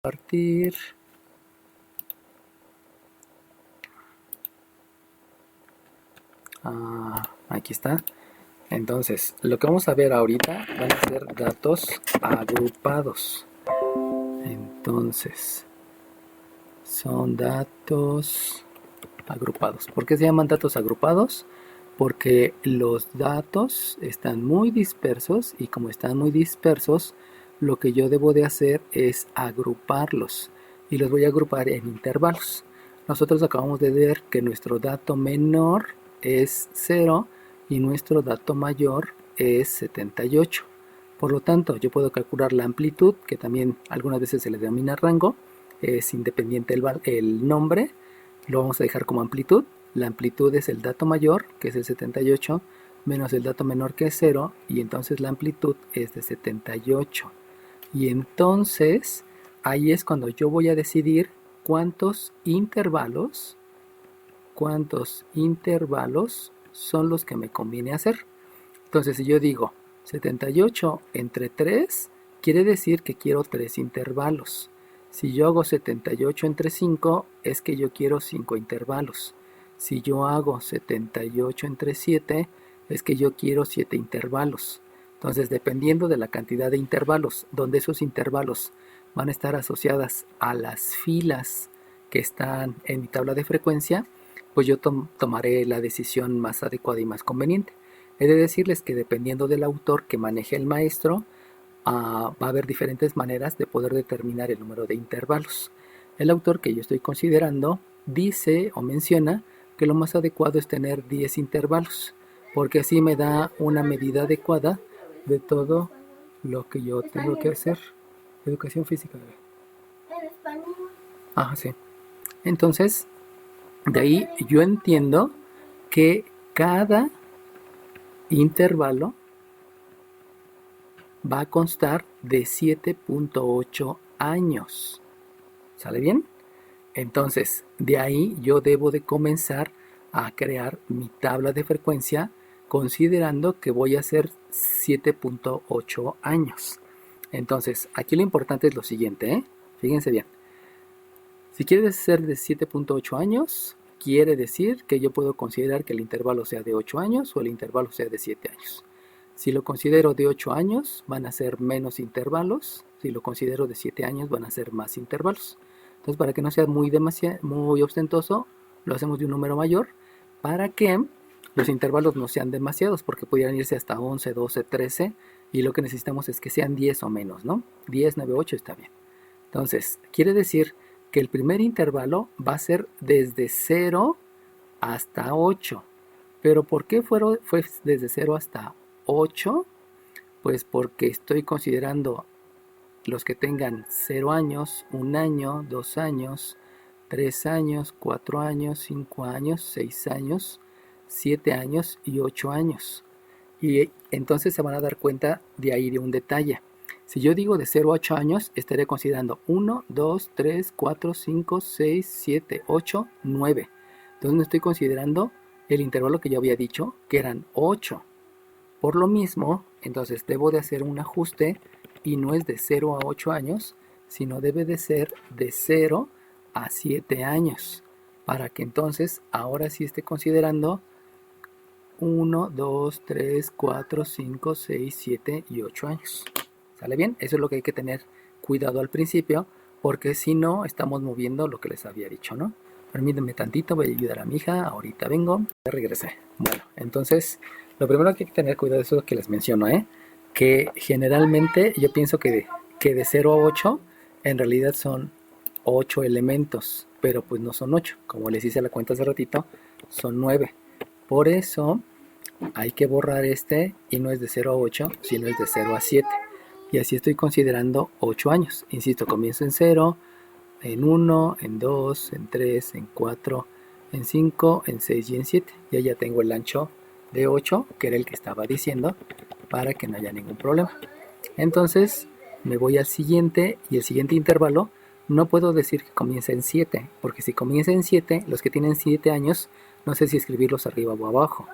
Compartir. Aquí está. Entonces, lo que vamos a ver ahorita van a ser datos agrupados. Entonces, son datos agrupados. ¿Por qué se llaman datos agrupados? Porque los datos están muy dispersos y como están muy dispersos, lo que yo debo de hacer es agruparlos y los voy a agrupar en intervalos. Nosotros acabamos de ver que nuestro dato menor es 0 y nuestro dato mayor es 78. Por lo tanto, yo puedo calcular la amplitud, que también algunas veces se le denomina rango, es independiente el nombre, lo vamos a dejar como amplitud. La amplitud es el dato mayor, que es el 78, menos el dato menor, que es 0, y entonces la amplitud es de 78. Y entonces, ahí es cuando yo voy a decidir cuántos intervalos son los que me conviene hacer. Entonces, si yo digo 78 entre 3, quiere decir que quiero 3 intervalos. Si yo hago 78 entre 5, es que yo quiero 5 intervalos. Si yo hago 78 entre 7, es que yo quiero 7 intervalos. Entonces, dependiendo de la cantidad de intervalos, donde esos intervalos van a estar asociadas a las filas que están en mi tabla de frecuencia, pues yo tomaré la decisión más adecuada y más conveniente. He de decirles que dependiendo del autor que maneje el maestro, va a haber diferentes maneras de poder determinar el número de intervalos. El autor que yo estoy considerando dice o menciona que lo más adecuado es tener 10 intervalos, porque así me da una medida adecuada de todo lo que yo tengo que hacer. Educación física. ¿En español? Sí. Entonces, de ahí yo entiendo que cada intervalo va a constar de 7.8 años. ¿Sale bien? Entonces, de ahí yo debo de comenzar a crear mi tabla de frecuencia considerando que voy a hacer 7.8 años. Entonces, aquí lo importante es lo siguiente, ¿eh? Fíjense bien. Si quieres ser de 7.8 años, quiere decir que yo puedo considerar que el intervalo sea de 8 años o el intervalo sea de 7 años. Si lo considero de 8 años, van a ser menos intervalos. Si lo considero de 7 años, van a ser más intervalos. Entonces, para que no sea muy ostentoso, lo hacemos de un número mayor para que los intervalos no sean demasiados, porque pudieran irse hasta 11, 12, 13, y lo que necesitamos es que sean 10 o menos, ¿no? 10, 9, 8 está bien. Entonces, quiere decir que el primer intervalo va a ser desde 0 hasta 8. ¿Pero por qué fue desde 0 hasta 8? Pues porque estoy considerando los que tengan 0 años, 1 año, 2 años, 3 años, 4 años, 5 años, 6 años, 7 años y 8 años. Y entonces se van a dar cuenta de ahí de un detalle. Si yo digo de 0 a 8 años, estaré considerando 1, 2, 3, 4, 5, 6, 7, 8, 9. Entonces no estoy considerando el intervalo que yo había dicho, que eran 8. Por lo mismo, entonces debo de hacer un ajuste y no es de 0 a 8 años, sino debe de ser de 0 a 7 años, para que entonces ahora sí esté considerando 1, 2, 3, 4, 5, 6, 7 y 8 años. ¿Sale bien? Eso es lo que hay que tener cuidado al principio, porque si no, estamos moviendo lo que les había dicho, ¿no? Permítanme tantito, voy a ayudar a mi hija, ahorita vengo, ya regresé. Bueno, entonces, lo primero que hay que tener cuidado es lo que les menciono, ¿eh? Que generalmente yo pienso que de 0 a 8, en realidad son 8 elementos, pero pues no son 8, como les hice la cuenta hace ratito, son 9. Por eso hay que borrar este y no es de 0 a 8, sino es de 0 a 7. Y así estoy considerando 8 años. Insisto, comienzo en 0, en 1, en 2, en 3, en 4, en 5, en 6 y en 7. Y ya tengo el ancho de 8, que era el que estaba diciendo, para que no haya ningún problema. Entonces me voy al siguiente y el siguiente intervalo no puedo decir que comienza en 7, porque si comienza en 7, los que tienen 7 años, no sé si escribirlos arriba o abajo.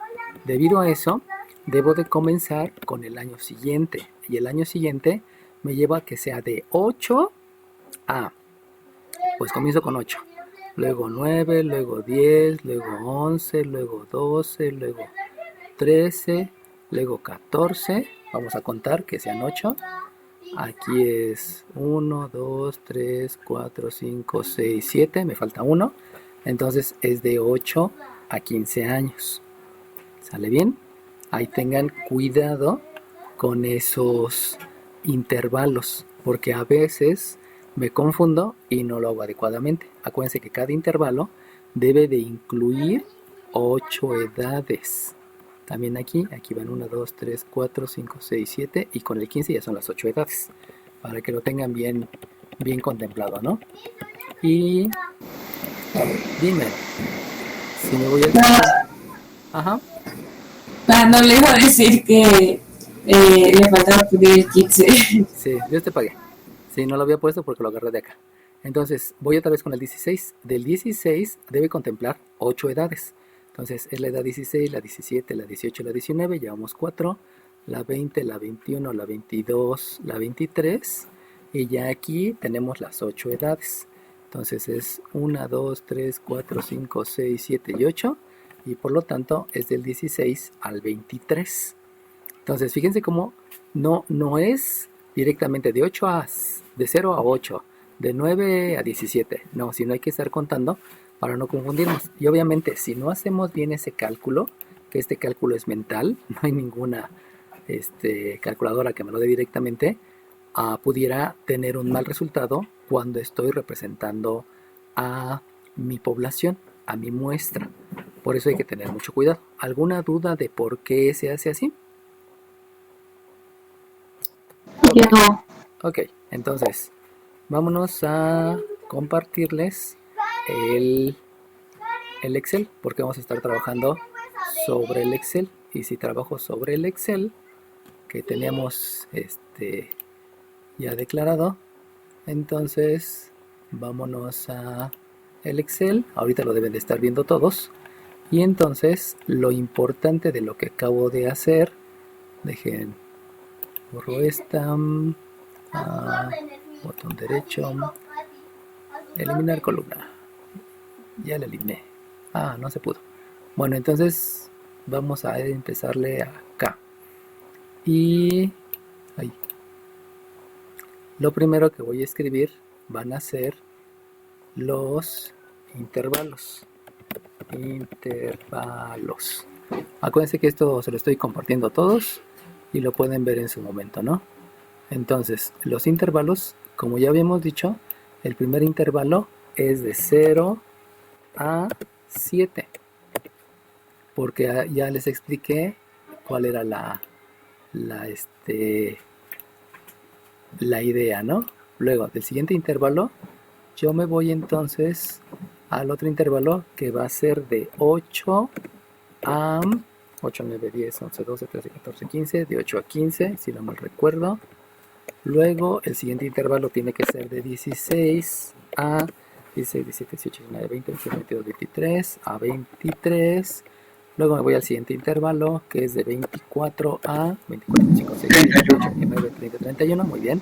Debido a eso, debo de comenzar con el año siguiente. Y el año siguiente me lleva a que sea de 8 Pues comienzo con 8, luego 9, luego 10, luego 11, luego 12, luego 13, luego 14. Vamos a contar que sean 8. Aquí es 1, 2, 3, 4, 5, 6, 7. Me falta 1. Entonces es de 8 a 15 años. ¿Sale bien? Ahí tengan cuidado con esos intervalos, porque a veces me confundo y no lo hago adecuadamente. Acuérdense que cada intervalo debe de incluir 8 edades. También aquí van 1, 2, 3, 4, 5, 6, 7 y con el 15 ya son las 8 edades. Para que lo tengan bien contemplado, ¿no? Y dime, si me voy a... Ajá. No le iba a decir que le faltaba pedir el 15. Sí, Dios te pague. Sí, no lo había puesto porque lo agarré de acá. Entonces, voy otra vez con el 16. Del 16 debe contemplar 8 edades. Entonces, es la edad 16, la 17, la 18, la 19, llevamos 4, la 20, la 21, la 22, la 23, y ya aquí tenemos las 8 edades. Entonces, es 1, 2, 3, 4, 5, 6, 7 y 8, y por lo tanto es del 16 al 23. Entonces, fíjense cómo no es directamente de 0 a 8, de 9 a 17, no, sino hay que estar contando para no confundirnos. Y obviamente, si no hacemos bien ese cálculo, que este cálculo es mental, no hay ninguna calculadora que me lo dé directamente, pudiera tener un mal resultado cuando estoy representando a mi población, a mi muestra. Por eso hay que tener mucho cuidado. ¿Alguna duda de por qué se hace así? Ok, entonces vámonos a compartirles el Excel, porque vamos a estar trabajando sobre el Excel. Y si trabajo sobre el Excel que teníamos ya declarado, entonces vámonos a el Excel. Ahorita lo deben de estar viendo todos. Y entonces lo importante de lo que acabo de hacer, dejen, borro esta, botón derecho, eliminar columna, ya la eliminé. No se pudo. Bueno, entonces vamos a empezarle acá. Y ahí. Lo primero que voy a escribir van a ser los intervalos. Acuérdense que esto se lo estoy compartiendo a todos y lo pueden ver en su momento, ¿no? Entonces, los intervalos, como ya habíamos dicho, el primer intervalo es de 0 a 7. Porque ya les expliqué cuál era la idea, ¿no? Luego, del siguiente intervalo, yo me voy entonces al otro intervalo que va a ser de 8 a 8, 9, 10, 11, 12, 13, 14, 15, de 8 a 15, si no mal recuerdo. Luego, el siguiente intervalo tiene que ser de 16 a 16, 17, 18, 19, 20, 21, 22, 23, a 23. Luego me voy al siguiente intervalo, que es de 24 a 24, 25, 6, 7, 8, 9, 30, 31, muy bien,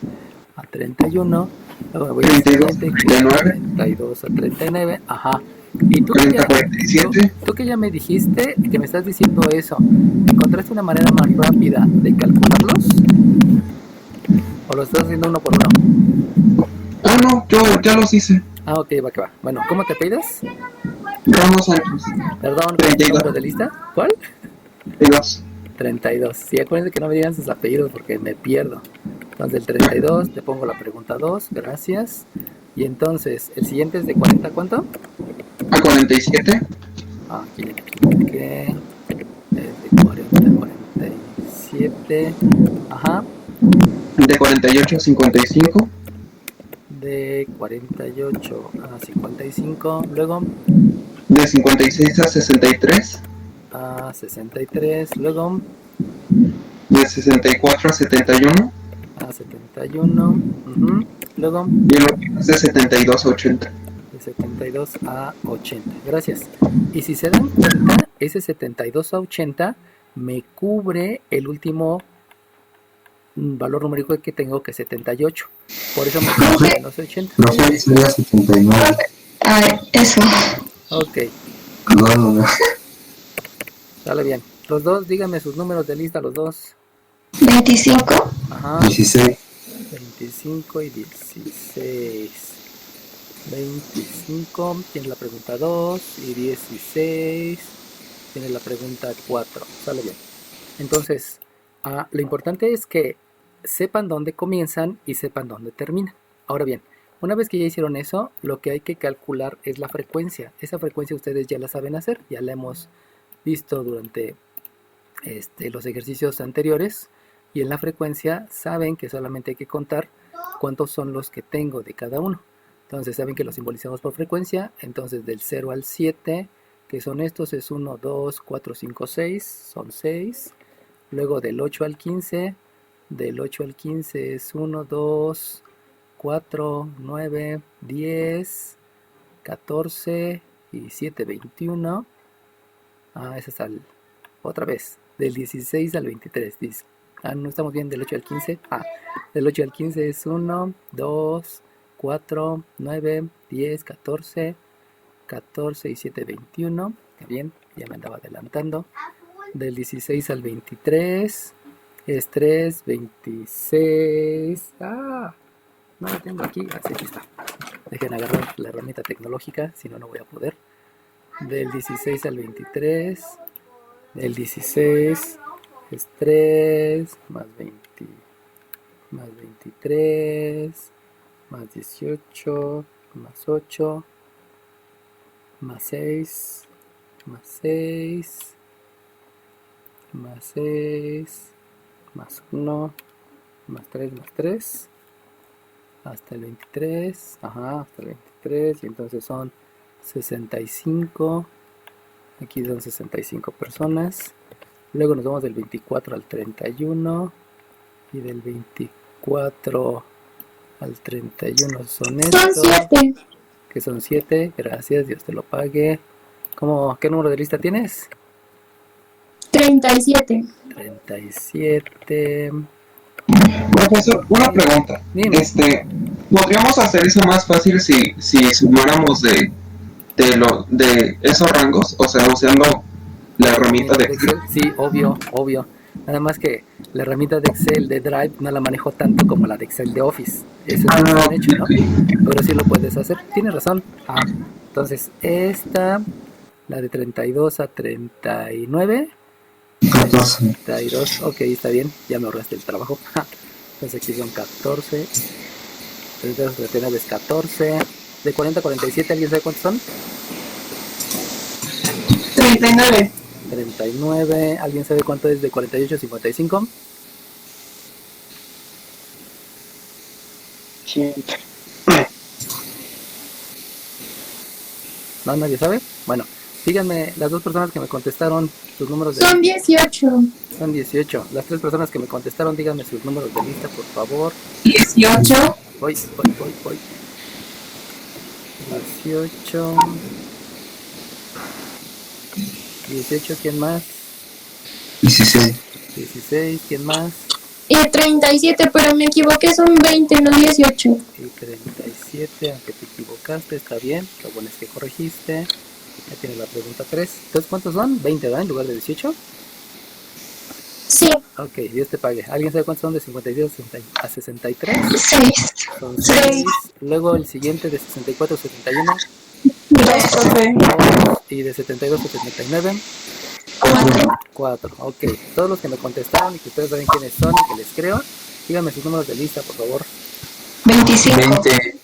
a 31. Luego me voy al siguiente, que es de 32 a 39, ajá. Y tú que ya me dijiste, que me estás diciendo eso, ¿encontraste una manera más rápida de calcularlos? ¿O lo estás haciendo uno por uno? No, yo ya los hice. Ok, va que va. Bueno, ¿cómo te pides? Ramos Sánchez. Perdón, ¿cuál es tu número de lista? ¿Cuál? 32. 32. Sí, acuérdense que no me digan sus apellidos porque me pierdo. Entonces, el 32, te pongo la pregunta 2, gracias. Y entonces, ¿el siguiente es de 40 cuánto? A 47. Aquí le expliqué. Es de 40 a 47. Ajá. De 48 a 55. De 48 a 55. Luego. De 56 a 63. A 63. Luego. De 64 a 71. A 71. Luego. Y el último es de 72 a 80. De 72 a 80. Gracias. Y si se dan cuenta, ese 72 a 80 me cubre el último un valor numérico que tengo que es 78. Por eso me quedo Profe, menos 80. profe, sería 79. Eso. Ok, Perdón, sale bien. Los dos, díganme sus números de lista, los dos. 25. Ajá, 16. 25 y 16. 25 tiene la pregunta 2 y 16 tiene la pregunta 4. Sale bien. Entonces, lo importante es que sepan dónde comienzan y sepan dónde terminan. Ahora bien, una vez que ya hicieron eso, lo que hay que calcular es la frecuencia. Esa frecuencia ustedes ya la saben hacer, ya la hemos visto durante los ejercicios anteriores. Y en la frecuencia saben que solamente hay que contar cuántos son los que tengo de cada uno. Entonces saben que los simbolizamos por frecuencia. Entonces del 0 al 7, que son estos, es 1, 2, 4, 5, 6, son 6. Luego del 8 al 15, del 8 al 15 es 1, 2, 4, 9, 10, 14 y 7, 21. Ese es otra vez, del 16 al 23. No estamos bien, del 8 al 15. Del 8 al 15 es 1, 2, 4, 9, 10, 14, 14 y 7, 21. Está bien, ya me andaba adelantando. Del 16 al 23 es 3, 26. No lo tengo aquí. Sí, aquí está. Dejen agarrar la herramienta tecnológica, si no, no voy a poder. Del 16 al 23. Del 16 es 3 más 20 más 23 más 18 más 8 más 6 más 6 más 6 más 1 más 3 hasta el 23. Hasta el 23. Y entonces son 65. Aquí son 65 personas. Luego nos vamos del 24 al 31. Y del 24 al 31 son estos. Son 7. Que son 7. Gracias, Dios te lo pague. ¿Qué número de lista tienes? 37. 37. Profesor, una pregunta. Dime. ¿Podríamos hacer eso más fácil si sumáramos de esos rangos? O sea, usando la herramienta de Excel. Sí, obvio. Nada más que la herramienta de Excel de Drive no la manejo tanto como la de Excel de Office. Eso es lo que han hecho, ¿no? Pero sí lo puedes hacer. Tienes razón. Entonces, la de 32 a 39. 32, ok, está bien. Ya me ahorraste el trabajo. Entonces aquí son 14. 32 a 39 es 14. De 40 a 47, ¿alguien sabe cuántos son? 39. 39. ¿Alguien sabe cuánto es de 48 a 55? ¿No? ¿Nadie sabe? Bueno, díganme las dos personas que me contestaron sus números de Son 18. Son 18. Las tres personas que me contestaron, díganme sus números de lista, por favor. 18. Voy. 18. 18, ¿quién más? 16. 16, ¿quién más? 37, pero me equivoqué, son 20, no 18. Y 37, aunque te equivocaste, está bien. Lo bueno es que corregiste. Ya tienes la pregunta 3. Entonces, ¿cuántos son? 20, ¿verdad? En lugar de 18. Sí. Ok, Dios te pague. ¿Alguien sabe cuántos son de 52 a 63? 6. Son 6. Luego el siguiente de 64 a 71. 2, profe. 2. Y de 72 a 79. 4. Ok. Todos los que me contestaron y que ustedes saben quiénes son y que les creo, díganme sus números de lista, por favor. 25. 20.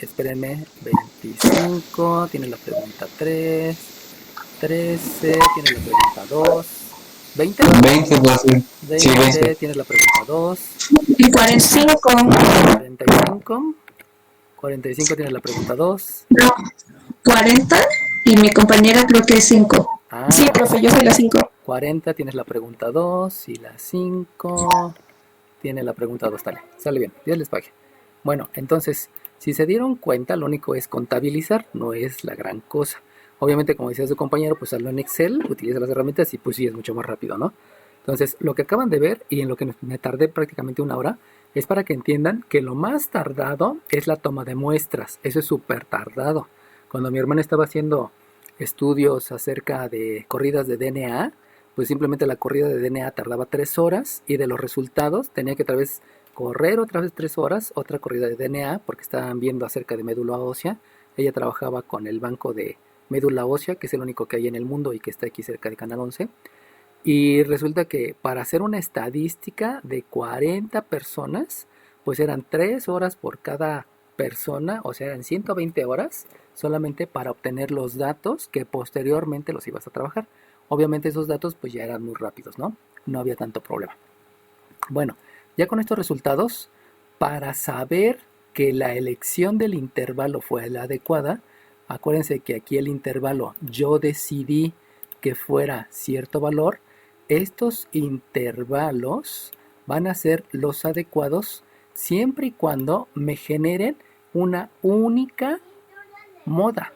Espérenme. 25. Tiene la pregunta 3. 13. Tiene la pregunta 2. 20. 20 va a ser. 20. Sí, 20. Tiene la pregunta 2. Y 45. 45. 45 tiene la pregunta 2. No, 40. Y mi compañera creo que es 5. Sí, profe, yo soy la 5. 40 tienes la pregunta 2 y la 5 tiene la pregunta 2. Sale bien, Dios les pague. Bueno, entonces, si se dieron cuenta, lo único es contabilizar, no es la gran cosa. Obviamente, como decía su compañero, pues hazlo en Excel, utiliza las herramientas y pues sí, es mucho más rápido, ¿no? Entonces, lo que acaban de ver y en lo que me tardé prácticamente una hora es para que entiendan que lo más tardado es la toma de muestras. Eso es súper tardado. Cuando mi hermana estaba haciendo estudios acerca de corridas de DNA, pues simplemente la corrida de DNA tardaba 3 horas y de los resultados tenía que otra vez correr otra vez 3 horas, otra corrida de DNA, porque estaban viendo acerca de médula ósea. Ella trabajaba con el banco de médula ósea, que es el único que hay en el mundo y que está aquí cerca de Canal 11. Y resulta que para hacer una estadística de 40 personas, pues eran 3 horas por cada persona, o sea, eran 120 horas solamente para obtener los datos que posteriormente los ibas a trabajar. Obviamente esos datos pues ya eran muy rápidos, ¿no? No había tanto problema. Bueno, ya con estos resultados, para saber que la elección del intervalo fue la adecuada, acuérdense que aquí el intervalo yo decidí que fuera cierto valor. Estos intervalos van a ser los adecuados siempre y cuando me generen una única moda.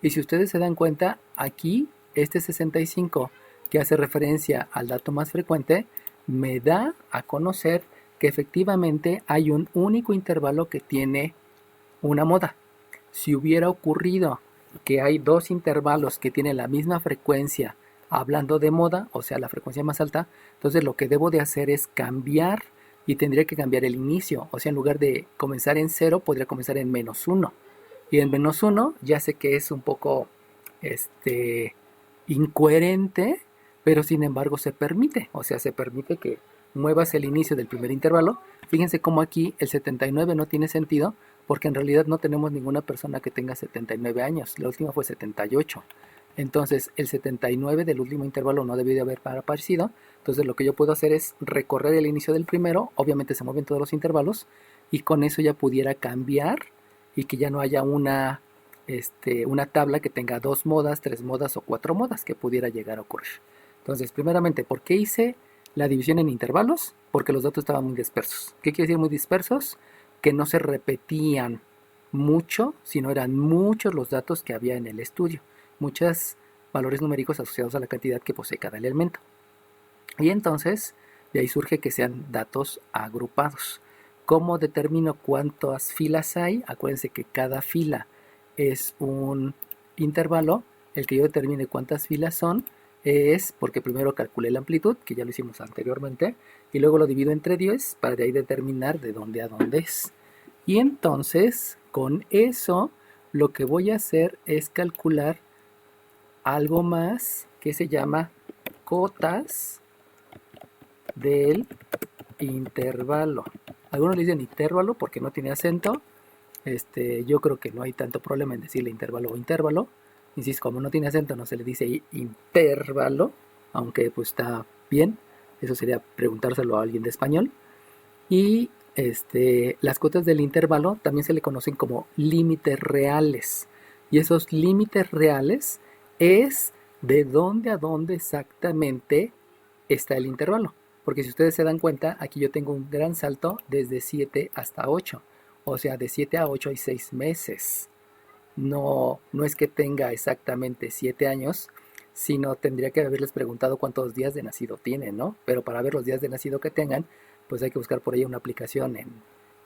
Y si ustedes se dan cuenta, aquí este 65 que hace referencia al dato más frecuente me da a conocer que efectivamente hay un único intervalo que tiene una moda. Si hubiera ocurrido que hay dos intervalos que tienen la misma frecuencia hablando de moda, o sea, la frecuencia más alta, entonces lo que debo de hacer es cambiar y tendría que cambiar el inicio. O sea, en lugar de comenzar en 0, podría comenzar en -1. Y en -1 ya sé que es un poco incoherente, pero sin embargo se permite. O sea, se permite que muevas el inicio del primer intervalo. Fíjense cómo aquí el 79 no tiene sentido, porque en realidad no tenemos ninguna persona que tenga 79 años. La última fue 78. Entonces el 79 del último intervalo no debió de haber aparecido. Entonces lo que yo puedo hacer es recorrer el inicio del primero. Obviamente se mueven todos los intervalos y con eso ya pudiera cambiar y que ya no haya una tabla que tenga 2 modas, 3 modas o 4 modas que pudiera llegar a ocurrir. Entonces, primeramente, ¿por qué hice la división en intervalos? Porque los datos estaban muy dispersos. ¿Qué quiere decir muy dispersos? Que no se repetían mucho, sino eran muchos los datos que había en el estudio. Muchos valores numéricos asociados a la cantidad que posee cada elemento. Y entonces, de ahí surge que sean datos agrupados. ¿Cómo determino cuántas filas hay? Acuérdense que cada fila es un intervalo. El que yo determine cuántas filas son es porque primero calculé la amplitud, que ya lo hicimos anteriormente, y luego lo divido entre 10 para de ahí determinar de dónde a dónde es. Y entonces, con eso, lo que voy a hacer es calcular algo más que se llama cotas del intervalo. Algunos le dicen intervalo porque no tiene acento. Yo creo que no hay tanto problema en decirle intervalo o intervalo. Insisto, como no tiene acento no se le dice intervalo, aunque pues está bien. Eso sería preguntárselo a alguien de español. Y las cotas del intervalo también se le conocen como límites reales. Y esos límites reales es de dónde a dónde exactamente está el intervalo. Porque si ustedes se dan cuenta, aquí yo tengo un gran salto desde 7 hasta 8. O sea, de 7 a 8 hay 6 meses. No es que tenga exactamente 7 años, sino tendría que haberles preguntado cuántos días de nacido tienen, ¿no? Pero para ver los días de nacido que tengan, pues hay que buscar por ahí una aplicación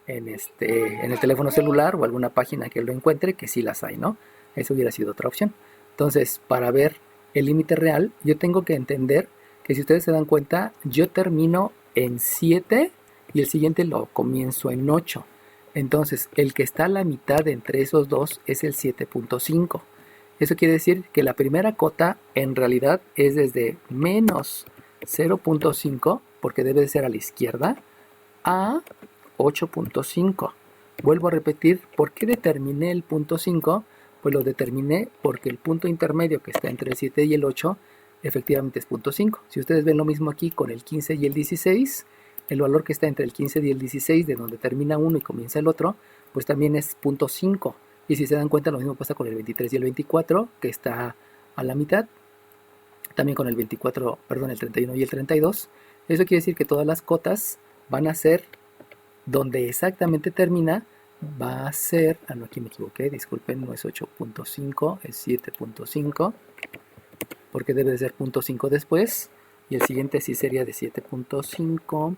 en el teléfono celular o alguna página que lo encuentre, que sí las hay, ¿no? Eso hubiera sido otra opción. Entonces, para ver el límite real, yo tengo que entender que si ustedes se dan cuenta, yo termino en 7 y el siguiente lo comienzo en 8. Entonces, el que está a la mitad entre esos dos es el 7.5. Eso quiere decir que la primera cota en realidad es desde menos 0.5, porque debe de ser a la izquierda, a 8.5. Vuelvo a repetir, ¿por qué determiné el punto 5? Pues lo determiné porque el punto intermedio que está entre el 7 y el 8 efectivamente es punto 5. Si ustedes ven lo mismo aquí con el 15 y el 16, el valor que está entre el 15 y el 16, de donde termina uno y comienza el otro, pues también es punto 5. Y si se dan cuenta, lo mismo pasa con el 23 y el 24, que está a la mitad. También con el 24, perdón, el 31 y el 32. Eso quiere decir que todas las cotas van a ser donde exactamente termina. Va a ser, no, aquí me equivoqué, disculpen, no es 8.5, es 7.5, porque debe de ser punto 5 después. y el siguiente sí sería de 7.5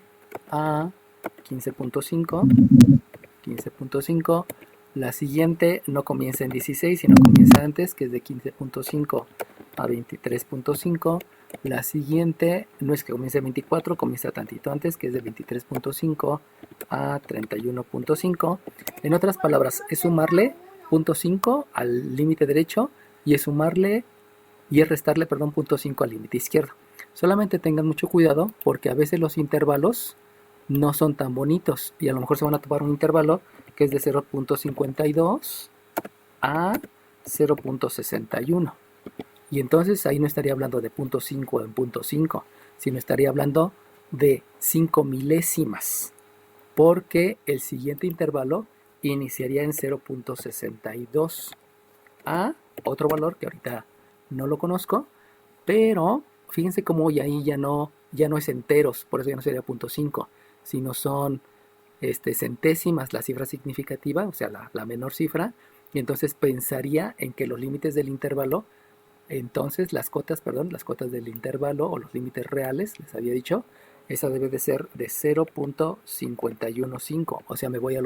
a 15.5. 15.5. La siguiente no comienza en 16, sino comienza antes, que es de 15.5 a 23.5. La siguiente no es que comience en 24, comienza tantito antes, que es de 23.5 a 31.5. En otras palabras, es sumarle 0.5 al límite derecho y es restarle, perdón, 0.5 al límite izquierdo. Solamente tengan mucho cuidado porque a veces los intervalos no son tan bonitos y a lo mejor se van a tomar un intervalo que es de 0.52 a 0.61 y entonces ahí no estaría hablando de 0.5 en 0.5, sino estaría hablando de 5 milésimas, porque el siguiente intervalo iniciaría en 0.62 a otro valor que ahorita no lo conozco, pero fíjense cómo ahí ya no es enteros, por eso ya no sería 0.5, sino son centésimas la cifra significativa, o sea, la menor cifra, y entonces pensaría en que los límites del intervalo, entonces las cotas del intervalo o los límites reales, les había dicho, esa debe de ser de 0.515, o sea, me voy a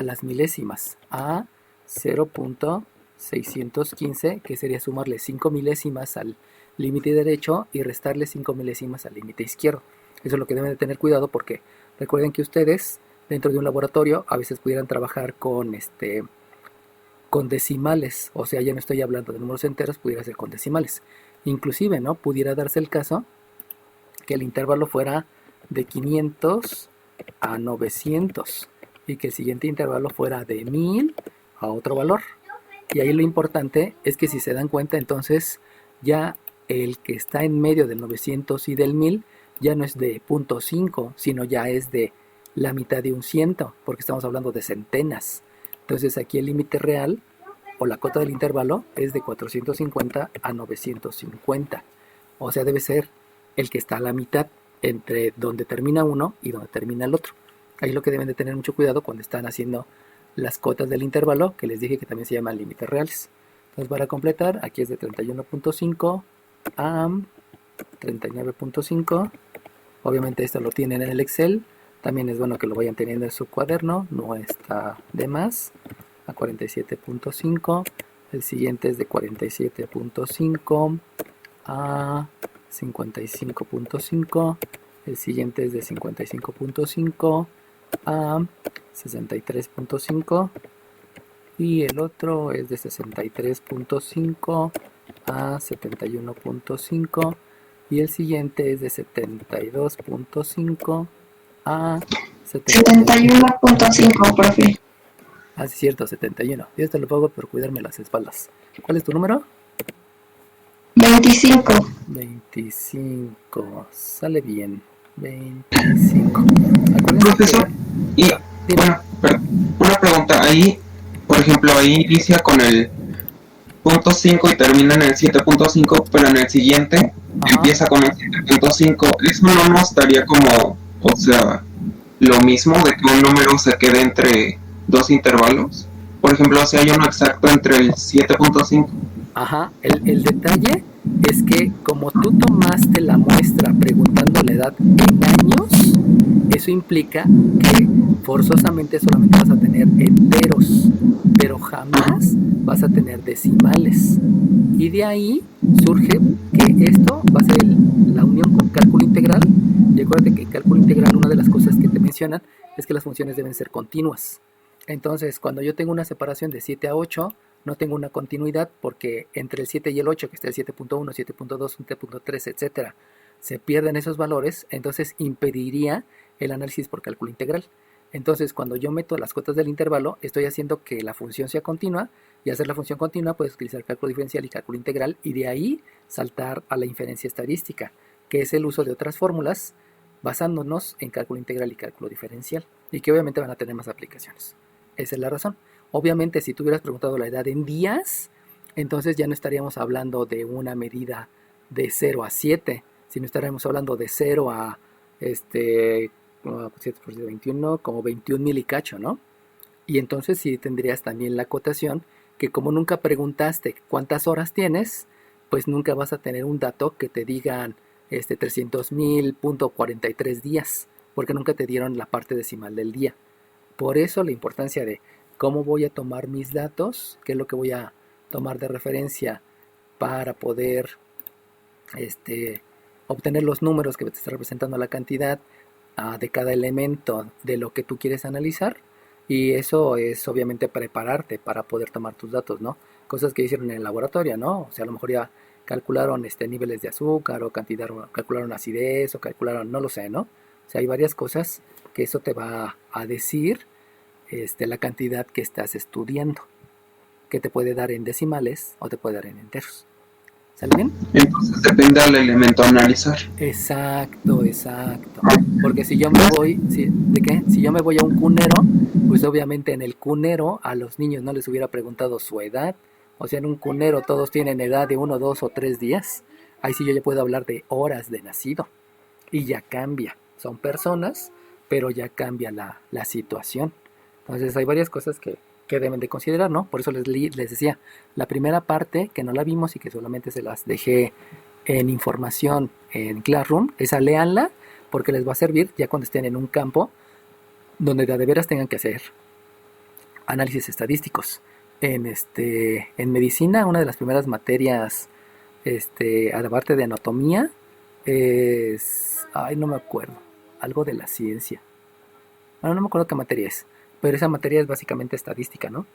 las milésimas, a 0.615, que sería sumarle 5 milésimas al límite derecho y restarle 5 milésimas al límite izquierdo. Eso es lo que deben de tener cuidado porque recuerden que ustedes dentro de un laboratorio a veces pudieran trabajar con decimales, o sea, ya no estoy hablando de números enteros, pudiera ser con decimales. Inclusive, ¿no? Pudiera darse el caso que el intervalo fuera de 500 a 900 y que el siguiente intervalo fuera de 1000 a otro valor. Y ahí lo importante es que si se dan cuenta, entonces ya el que está en medio del 900 y del 1000 ya no es de 0.5, sino ya es de la mitad de un ciento, porque estamos hablando de centenas. Entonces aquí el límite real o la cota del intervalo es de 450 a 950. O sea, debe ser el que está a la mitad entre donde termina uno y donde termina el otro. Ahí es lo que deben de tener mucho cuidado cuando están haciendo las cotas del intervalo, que les dije que también se llaman límites reales. Entonces para completar, aquí es de 31.5 a 39.5. Obviamente esto lo tienen en el Excel. También es bueno que lo vayan teniendo en su cuaderno, no está de más. A 47.5. El siguiente es de 47.5 a 55.5. El siguiente es de 55.5 a 63.5. Y el otro es de 63.5 a 71.5. Y el siguiente es de 72.5 a 71.5, profe. Ah, sí, cierto, 71. Yo te lo pago por cuidarme las espaldas. ¿Cuál es tu número? 25. 25. Sale bien. 25. Acuérdense Profesor, y Dime. bueno, una pregunta, ahí, por ejemplo, ahí inicia con el punto 5 y termina en el 7.5, pero en el siguiente Ajá. empieza con el 7.5. Eso no nos estaría como, o sea, lo mismo de que un número se quede entre dos intervalos. Por ejemplo, si hay uno exacto entre el 7.5. Ajá, el detalle es que como tú tomaste la muestra preguntando la edad en años, eso implica que forzosamente solamente vas a tener enteros, pero jamás vas a tener decimales. Y de ahí surge que esto va a ser la unión con cálculo integral. Y acuérdate que en cálculo integral una de las cosas que te mencionan es que las funciones deben ser continuas. Entonces, cuando yo tengo una separación de 7 a 8, no tengo una continuidad porque entre el 7 y el 8, que está el 7.1, 7.2, 7.3, etcétera, se pierden esos valores, entonces impediría el análisis por cálculo integral. Entonces, cuando yo meto las cotas del intervalo, estoy haciendo que la función sea continua, y hacer la función continua puedes utilizar cálculo diferencial y cálculo integral, y de ahí saltar a la inferencia estadística, que es el uso de otras fórmulas basándonos en cálculo integral y cálculo diferencial, y que obviamente van a tener más aplicaciones. Esa es la razón. Obviamente, si tú hubieras preguntado la edad en días, entonces ya no estaríamos hablando de una medida de 0 a 7, sino estaríamos hablando de 0 a 7 por 21, como 21,000 y cacho, ¿no? Y entonces sí tendrías también la acotación que como nunca preguntaste cuántas horas tienes, pues nunca vas a tener un dato que te digan 300.000.43 días, porque nunca te dieron la parte decimal del día. Por eso la importancia de cómo voy a tomar mis datos, qué es lo que voy a tomar de referencia para poder obtener los números que te está representando la cantidad de cada elemento de lo que tú quieres analizar. Y eso es obviamente prepararte para poder tomar tus datos, ¿no? Cosas que hicieron en el laboratorio, ¿no? O sea, a lo mejor ya calcularon niveles de azúcar o calcularon acidez o calcularon, no lo sé, ¿no? O sea, hay varias cosas que eso te va a decir la cantidad que estás estudiando, que te puede dar en decimales o te puede dar en enteros. ¿Sale bien? Entonces depende del elemento a analizar. Exacto. Porque si yo me voy, ¿de qué? Si yo me voy a un cunero, pues obviamente en el cunero a los niños no les hubiera preguntado su edad. O sea, en un cunero todos tienen edad de 1, 2 o 3 días. Ahí sí yo ya puedo hablar de horas de nacido. Y ya cambia. Son personas, pero ya cambia la situación. Entonces hay varias cosas que deben de considerar, ¿no? Por eso les decía, la primera parte que no la vimos y que solamente se las dejé en información en Classroom, esa léanla porque les va a servir ya cuando estén en un campo donde de veras tengan que hacer análisis estadísticos. En medicina, una de las primeras materias, aparte de anatomía, es, no me acuerdo, algo de la ciencia. Bueno, no me acuerdo qué materia es, pero esa materia es básicamente estadística, ¿no?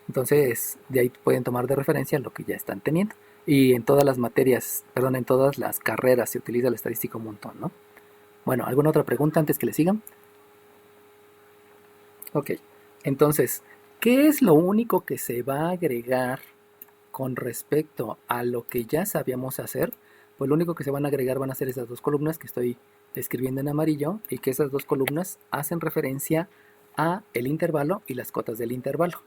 Entonces, de ahí pueden tomar de referencia lo que ya están teniendo. Y en todas las materias, en todas las carreras se utiliza la estadística un montón, ¿no? Bueno, ¿alguna otra pregunta antes que le sigan? Ok, entonces, ¿qué es lo único que se va a agregar con respecto a lo que ya sabíamos hacer? Pues lo único que se van a agregar van a ser esas dos columnas que estoy escribiendo en amarillo y que esas dos columnas hacen referencia a el intervalo y las cotas del intervalo.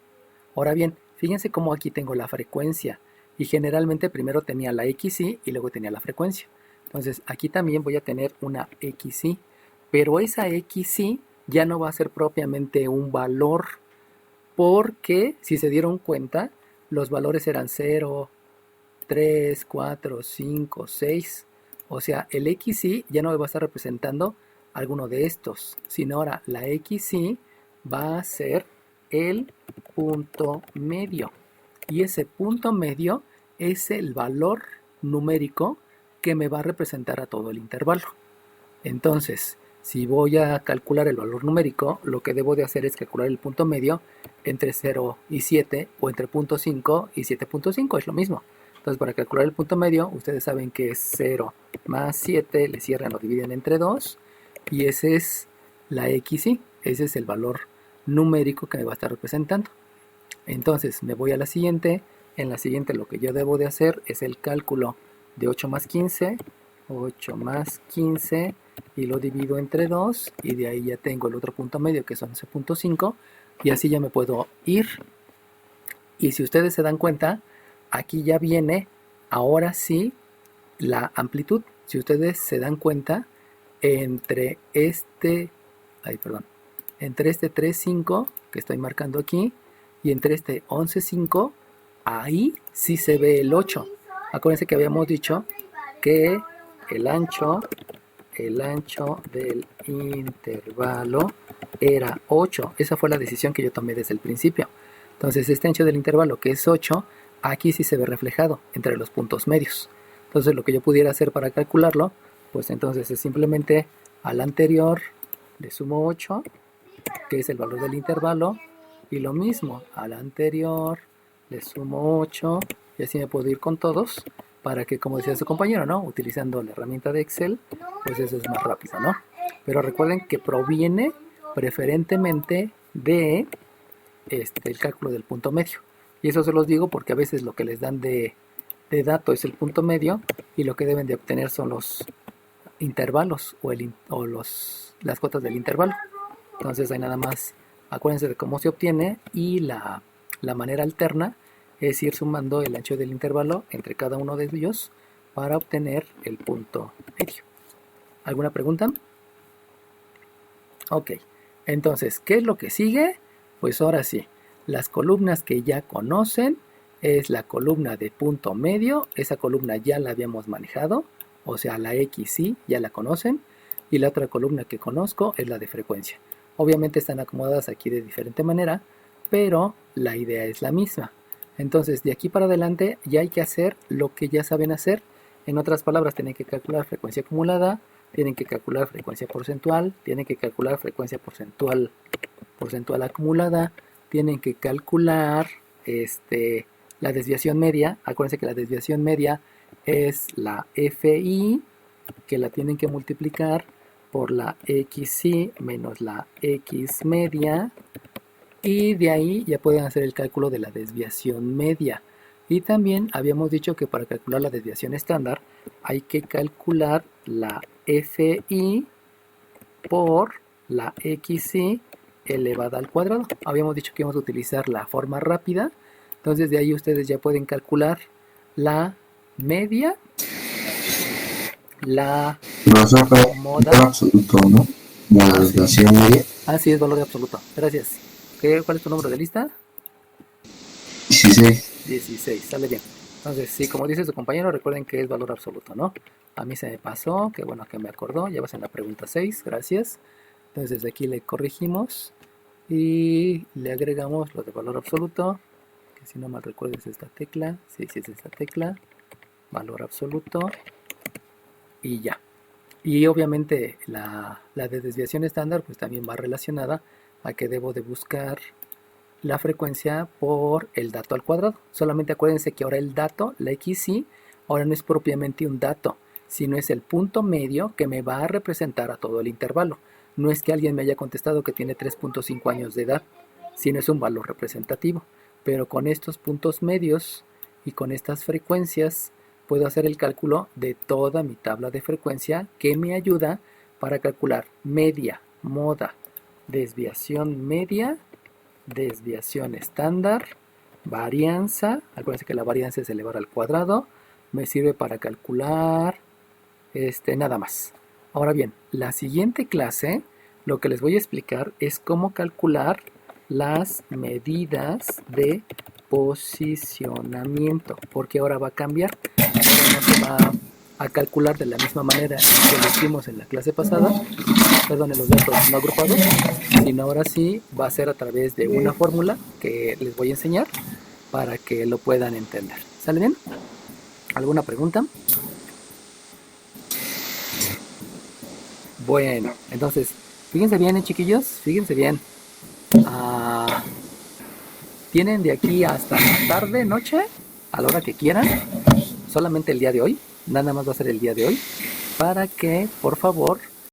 Ahora bien, fíjense cómo aquí tengo la frecuencia y generalmente primero tenía la XY y luego tenía la frecuencia. Entonces aquí también voy a tener una XY, pero esa XY ya no va a ser propiamente un valor porque si se dieron cuenta los valores eran 0, 3, 4, 5, 6. O sea, el XY ya no me va a estar representando alguno de estos, sino ahora la XY va a ser el punto medio. Y ese punto medio es el valor numérico que me va a representar a todo el intervalo. Entonces, si voy a calcular el valor numérico, lo que debo de hacer es calcular el punto medio entre 0 y 7 o entre 0.5 y 7.5, es lo mismo. Entonces, para calcular el punto medio, ustedes saben que es 0 más 7, le cierran, lo dividen entre 2 y ese es la XY, ese es el valor numérico que me va a estar representando. Entonces, me voy a la siguiente. En la siguiente lo que yo debo de hacer es el cálculo de 8 más 15 y lo divido entre 2 y de ahí ya tengo el otro punto medio que son 11.5 y así ya me puedo ir. Y si ustedes se dan cuenta, aquí ya viene ahora sí la amplitud. Si ustedes se dan cuenta, entre este 3.5 que estoy marcando aquí y entre este 11.5, ahí sí se ve el 8. Acuérdense que habíamos dicho que el ancho del intervalo era 8. Esa fue la decisión que yo tomé desde el principio. Entonces este ancho del intervalo, que es 8, aquí sí se ve reflejado entre los puntos medios. Entonces lo que yo pudiera hacer para calcularlo, pues entonces es simplemente al anterior le sumo 8, que es el valor del intervalo, y lo mismo, al anterior le sumo 8, y así me puedo ir con todos, para que, como decía su compañero, ¿no? Utilizando la herramienta de Excel, pues eso es más rápido, ¿no? Pero recuerden que proviene preferentemente de el cálculo del punto medio. Y eso se los digo porque a veces lo que les dan de dato es el punto medio y lo que deben de obtener son los intervalos o las cotas del intervalo. Entonces ahí nada más acuérdense de cómo se obtiene y la manera alterna es ir sumando el ancho del intervalo entre cada uno de ellos para obtener el punto medio. ¿Alguna pregunta? Ok, entonces, ¿qué es lo que sigue? Pues ahora sí, las columnas que ya conocen es la columna de punto medio, esa columna ya la habíamos manejado, O sea, la XY ya la conocen y la otra columna que conozco es la de frecuencia. Obviamente están acomodadas aquí de diferente manera, pero la idea es la misma. Entonces, de aquí para adelante ya hay que hacer lo que ya saben hacer. En otras palabras, tienen que calcular frecuencia acumulada, tienen que calcular frecuencia porcentual, tienen que calcular frecuencia porcentual acumulada, tienen que calcular la desviación media. Acuérdense que la desviación media es la FI, que la tienen que multiplicar por la XY menos la X media, y de ahí ya pueden hacer el cálculo de la desviación media. Y también habíamos dicho que para calcular la desviación estándar hay que calcular la FI por la XY elevada al cuadrado. Habíamos dicho que íbamos a utilizar la forma rápida, entonces de ahí ustedes ya pueden calcular la media, la moda absoluto, ¿no? La desviación media. Sí, es valor absoluto. Gracias. ¿Cuál es tu número de lista? 16. 16, sale bien. Entonces, sí, como dice su compañero, recuerden que es valor absoluto, ¿no? A mí se me pasó, qué bueno que me acordó. Ya vas en la pregunta 6, gracias. Entonces, desde aquí le corregimos y le agregamos lo de valor absoluto, que si no mal recuerdo es esta tecla. Sí, es esta tecla. Valor absoluto. Y ya. Y obviamente la de desviación estándar pues también va relacionada a que debo de buscar la frecuencia por el dato al cuadrado. Solamente acuérdense que ahora el dato, la XY, ahora no es propiamente un dato, sino es el punto medio que me va a representar a todo el intervalo. No es que alguien me haya contestado que tiene 3.5 años de edad, sino es un valor representativo. Pero con estos puntos medios y con estas frecuencias puedo hacer el cálculo de toda mi tabla de frecuencia, que me ayuda para calcular media, moda, desviación media, desviación estándar, varianza. Acuérdense que la varianza es elevar al cuadrado. Me sirve para calcular nada más. Ahora bien, la siguiente clase lo que les voy a explicar es cómo calcular las medidas de posicionamiento, porque ahora va a cambiar. Ahora no se va a calcular de la misma manera que lo hicimos en la clase pasada, perdón, en los datos no agrupados, sino ahora sí va a ser a través de una fórmula que les voy a enseñar para que lo puedan entender. ¿Sale bien? ¿Alguna pregunta? Bueno, entonces, fíjense bien, chiquillos, fíjense bien. Tienen de aquí hasta la tarde, noche, a la hora que quieran, solamente el día de hoy, nada más va a ser el día de hoy, para que, por favor,